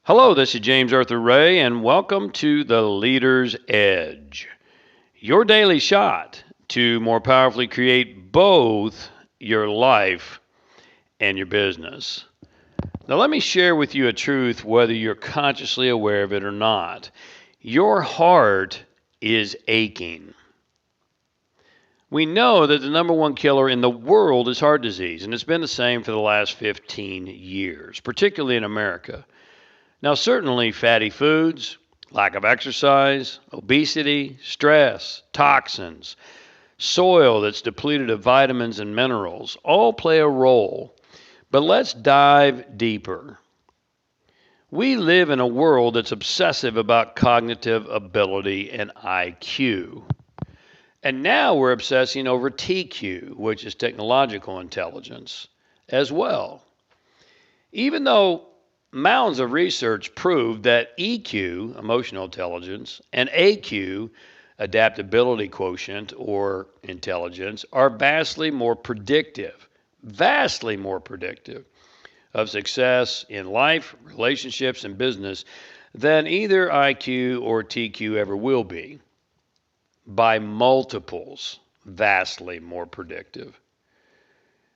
Hello, this is James Arthur Ray, and welcome to The Leader's Edge, your daily shot to more powerfully create both your life and your business. Now, let me share with you a truth, whether you're consciously aware of it or not. Your heart is aching. We know that the number one killer in the world is heart disease, and it's been the same for the last 15 years, particularly in America. Now, certainly fatty foods, lack of exercise, obesity, stress, toxins, soil that's depleted of vitamins and minerals all play a role. But let's dive deeper. We live in a world that's obsessive about cognitive ability and IQ. And now we're obsessing over TQ, which is technological intelligence, as well. Even though mounds of research prove that EQ, emotional intelligence, and AQ, adaptability quotient or intelligence, are vastly more predictive of success in life, relationships, and business than either IQ or TQ ever will be. By multiples, vastly more predictive.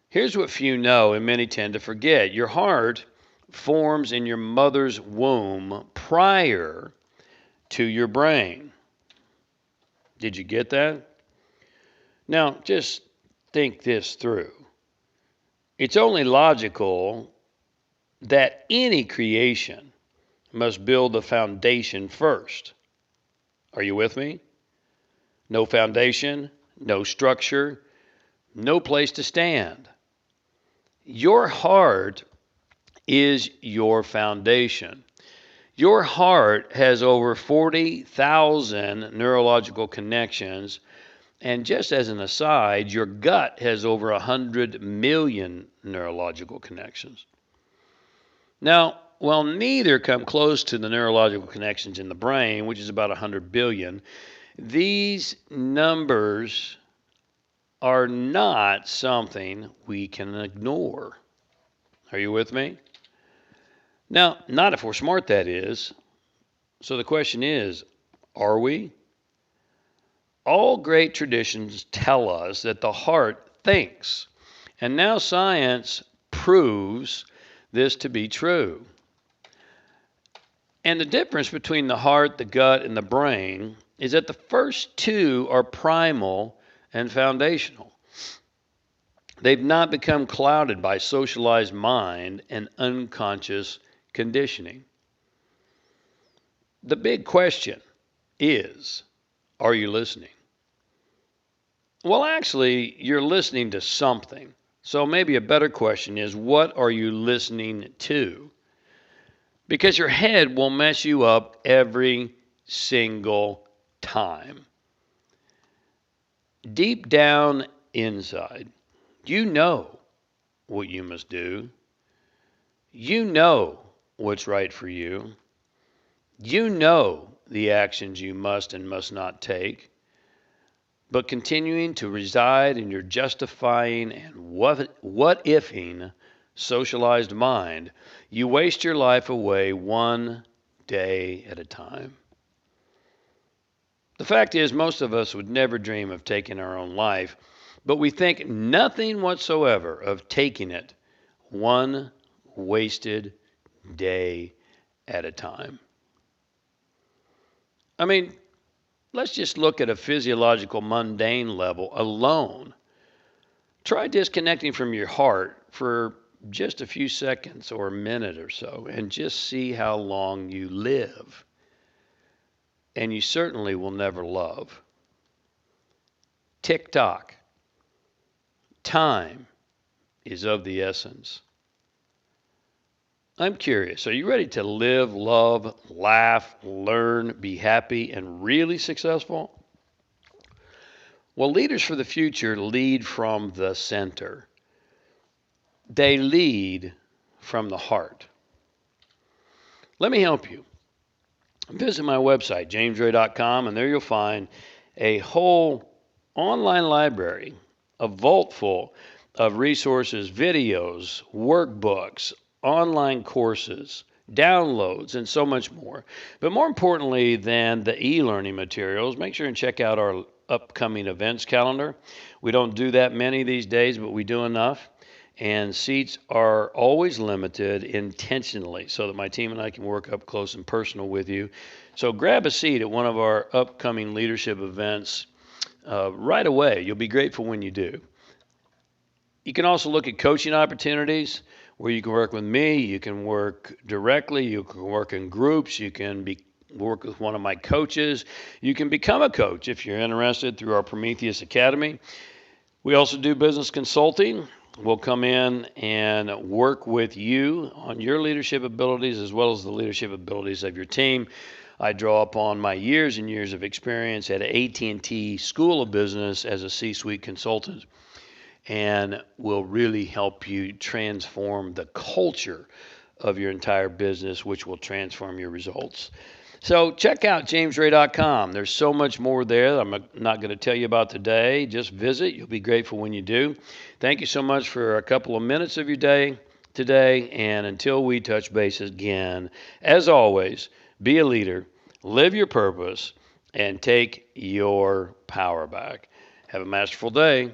Here's what few know and many tend to forget. Your heart forms in your mother's womb prior to your brain. Did you get that? Now, just think this through. It's only logical that any creation must build the foundation first. Are you with me? No foundation, no structure, no place to stand. Your heart is your foundation. Your heart has over 40,000 neurological connections, and just as an aside, your gut has over 100 million neurological connections. Now, while neither come close to the neurological connections in the brain, which is about 100 billion, these numbers are not something we can ignore. Are you with me? Now, not if we're smart, that is. So the question is, are we? All great traditions tell us that the heart thinks, and now science proves this to be true. And the difference between the heart, the gut, and the brain is that the first two are primal and foundational. They've not become clouded by socialized mind and unconscious conditioning. The big question is, are you listening? Well, actually, you're listening to something. So maybe a better question is, what are you listening to? Because your head will mess you up every single time. Deep down inside, you know what you must do. You know what's right for you. You know the actions you must and must not take. But continuing to reside in your justifying and what-ifing socialized mind, you waste your life away one day at a time. The fact is, most of us would never dream of taking our own life, but we think nothing whatsoever of taking it one wasted day at a time. I mean, let's just look at a physiological, mundane level alone. Try disconnecting from your heart for just a few seconds or a minute or so and just see how long you live. And you certainly will never love. Tick-tock. Time is of the essence. I'm curious, are you ready to live, love, laugh, learn, be happy, and really successful? Well, leaders for the future lead from the center. They lead from the heart. Let me help you. Visit my website, jamesray.com, and there you'll find a whole online library, a vault full of resources, videos, workbooks, online courses, downloads, and so much more. But more importantly than the e-learning materials, make sure and check out our upcoming events calendar. We don't do that many these days, but we do enough. And seats are always limited intentionally so that my team and I can work up close and personal with you. So grab a seat at one of our upcoming leadership events right away. You'll be grateful when you do. You can also look at coaching opportunities where you can work with me, you can work directly, you can work in groups, you can work with one of my coaches, you can become a coach if you're interested through our Prometheus Academy. We also do business consulting. We'll come in and work with you on your leadership abilities as well as the leadership abilities of your team. I draw upon my years and years of experience at AT&T School of Business as a C-suite consultant, and will really help you transform the culture of your entire business, which will transform your results. So check out jamesray.com. There's so much more there that I'm not going to tell you about today. Just visit. You'll be grateful when you do. Thank you so much for a couple of minutes of your day today. And until we touch base again, as always, be a leader, live your purpose, and take your power back. Have a masterful day.